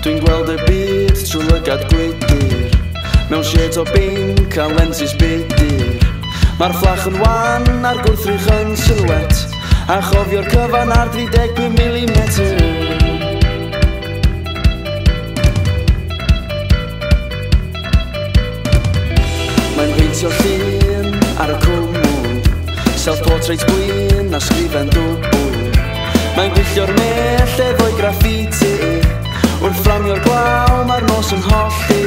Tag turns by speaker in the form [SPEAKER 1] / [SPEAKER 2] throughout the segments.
[SPEAKER 1] Dwi'n gweld y byd trwy lygad gwydr, mewn shades o binc a lenses bydyr. Mae'r fflach yn wan a'r gwrthrych yn silhouette, a chofio'r cyfan ar 35mm. Mae'n peintio llun ar y cwmwl, self-portrait gwyn a sgrifen dwbl. Mae'n gwyllio'r mell efo'i graffiti, wrth fframio'r glaw mae'r nos yn holli.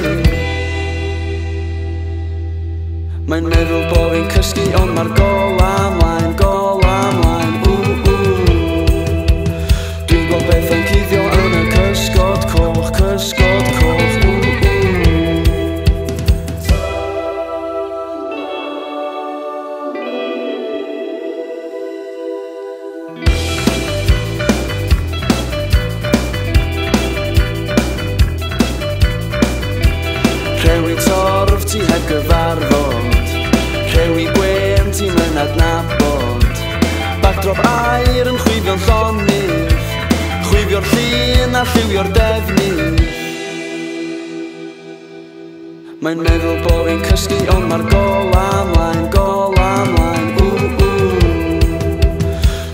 [SPEAKER 1] Mae'n meddwl bod fi'n cysgu ond mae'r gol amlaen, Dwi'n gweld bethau'n cuddio yn y cysgod coch, Rhewi torf ti heb gyfarfod, rhewi gwen ti mewn adnabod. Backdrop air yn chwifio'n llonydd, chwifio'r llun a lliwio'r defnydd. Mae'n meddwl bod fi'n cysgu ond mae'r gol amlaen,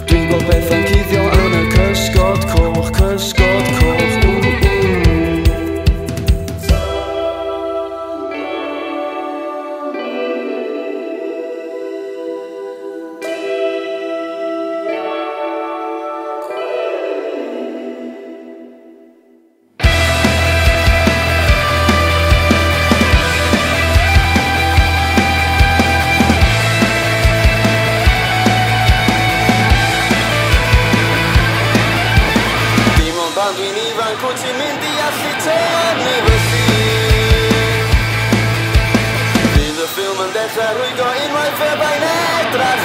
[SPEAKER 1] Dwi'n gweld bethau'n cuddio yn y cysgod coch, Pan dwi'n ifanc wyt ti'n mynd i allu tynnu fy llun. Fydd y ffilm yn dechrau rwygo unwaith y byddai'n edrach